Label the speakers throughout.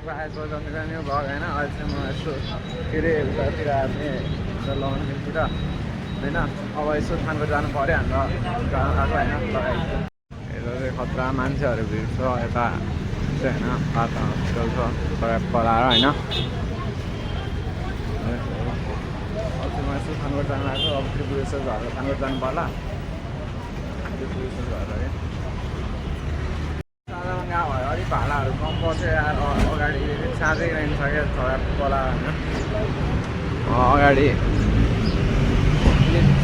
Speaker 1: प्रायः सोचाउने जाने हो भग होइन अहिलेसम्म यसो के अरे उतातिर आउने लगाउनेतिर होइन अब यसो थानको जानु पऱ्यो हाम्रो आएको होइन लगाएको यता चाहिँ खतरा मान्छेहरू भिड छ यता चाहिँ होइन पाता हस्पिटल छ तर पलाएर होइन म यसो थानकोट जानु आएको अब त्रिपुरेश्वर घर थानकोट जानु पर्ला त्रिपुरेश्वर घर है साधारण भयो अलिक भाडाहरू कम पर्छ यार अगाडि साँझै रहन्छ क्या छोरा पला होइन अगाडि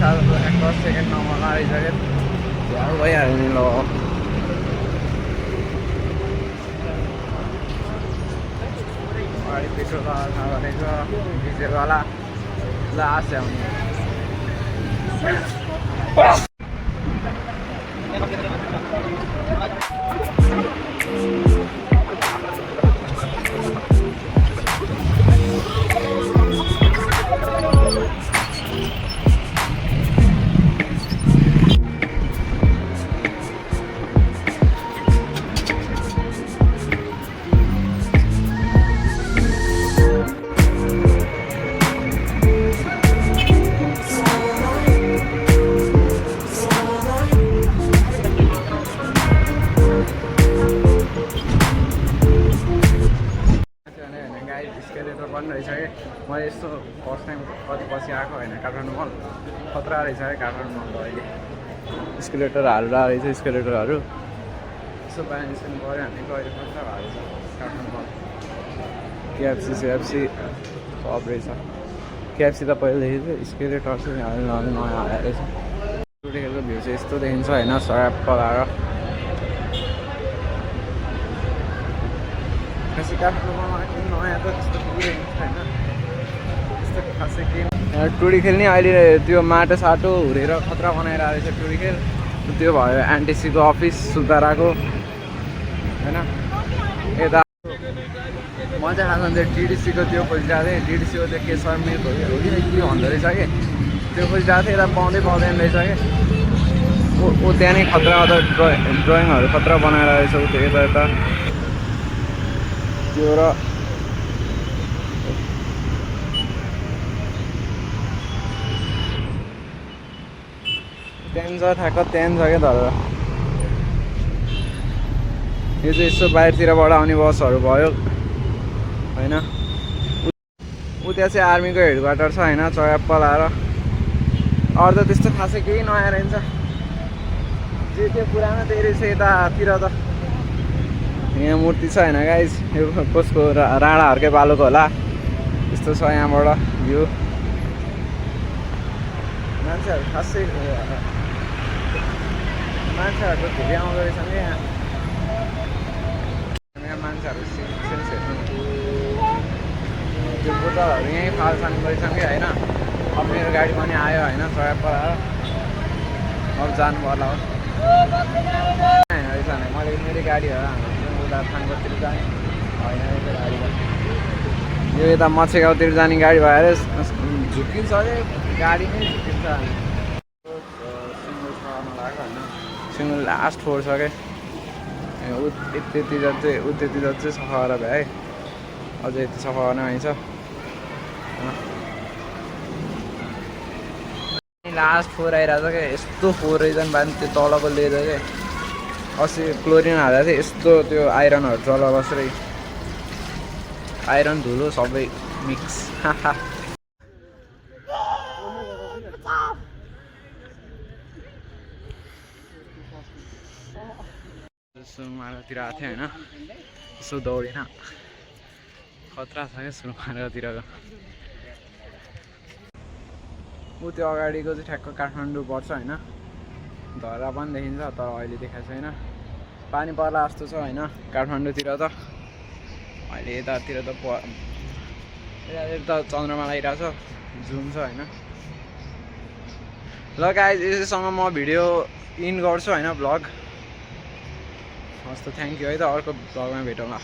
Speaker 1: 10 सेकेन्ड नम्बरमा आइसक्यो झ्याउ भइहाल्यो नि ल अगाडि पेट्रोल भनेको डिजेलवाला लास्ट आउने मैले यस्तो फर्स्ट टाइम कति पछि आएको होइन काठमाडौँ मल खतरा रहेछ है काठमाडौँ मल अहिले स्केलेटर हालेर रहेछ स्केलेटरहरू यसो बाहिर निस्किनु पऱ्यो भनेको अहिले खतरा भएको छ काठमाडौँ मल केएफसी सिएफसी सब रहेछ केएफसी त पहिलादेखि थियो स्केलेटर चाहिँ अहिले नयाँ आएर रहेछ टुटेको भ्यू चाहिँ यस्तो देखिन्छ होइन सराप पलाएर खासै काठमाडौँमा नयाँ त त्यस्तो पुगेको छैन त्यस्तो खासै केही टुडी खेल्ने अहिले त्यो माटो साटो हुरेर खतरा बनाइरहेको रहेछ टुडी खेल त्यो भयो एनटिसीको अफिस सुधाराको होइन यता मजा खान्छ त्यो टिडिसीको त्यो खोजिरहेको थिएँ टिडिसीको त्यो केशर मिल हो कि के भन्दो रहेछ कि त्यो खोजिरहेको थिएँ यता पाउँदैन रहेछ कि ऊ त्यहाँ नै खतरा ड्रइङहरू खतरा बनाएर रहेछ ऊ त्यो यता त्यो र त्यहाँ छ ठ्याक्क त्यहाँ छ क्या तर यो चाहिँ यसो बाहिरतिरबाट आउने बसहरू भयो होइन ऊ त्यहाँ चाहिँ आर्मीको हेडक्वार्टर छ होइन चयाप्प लाएर अरू त त्यस्तो खासै केही नयाँ रहन्छ जे त्यो पुरानो त्यही रहेछ यतातिर त यहाँ मूर्ति छ होइन गाइस यो कसको राणाहरूकै बालोको होला यस्तो छ यहाँबाट भ्यू मान्छेहरू खासै मान्छेहरू धेरै आउँदो रहेछ नि यहाँ मान्छेहरू सेल्स हेर्नु त्यो बोतलहरू यहीँ फालसाङ रहेछन् कि होइन अब मेरो गाडी पनि आयो होइन सय पराएर अब जानु पर्ला हो होइन रहेछ भने मैले मेरो गाडी हो उता थानकोटतिर जाने होइन यो गाडी यो यता मछेगाउँतिर जाने गाडी भएर झुक्किन्छ अरे गाडी नै झुक्किन्छ सिङ्गल छ नलाएको होइन सिङ्गल लास्ट फोर छ क्या त्यति चाहिँ सफा गरेर भए है अझै यति सफा गर्न आइन्छ लास्ट फोर आइरहेको छ क्या यस्तो फोर रहेछन् बानी त्यो तलको लेदर क्या अस्ति क्लोरिन हाल्दा थियो यस्तो त्यो आइरनहरू चल बस्दै आइरन धुलो सबै मिक्स सुरुमार्गतिर आएको थियो होइन यसो दौडिन खतरा छ क्या सुरुमार्गतिरको ऊ त्यो अगाडिको चाहिँ ठ्याक्क काठमाडौँ पर्छ होइन धरा पनि देखिन्छ तर अहिले देखाएको छैन पानी पर्ला जस्तो छ होइन काठमाडौँतिर त अहिले यतातिर त यतातिर त चन्द्रमा लगाइरहेको छ जुन छ होइन ल गाइस यसैसँग म भिडियो इन गर्छु होइन भ्लग हस् त थ्याङ्क यू है त अर्को भ्लगमा भेटौँला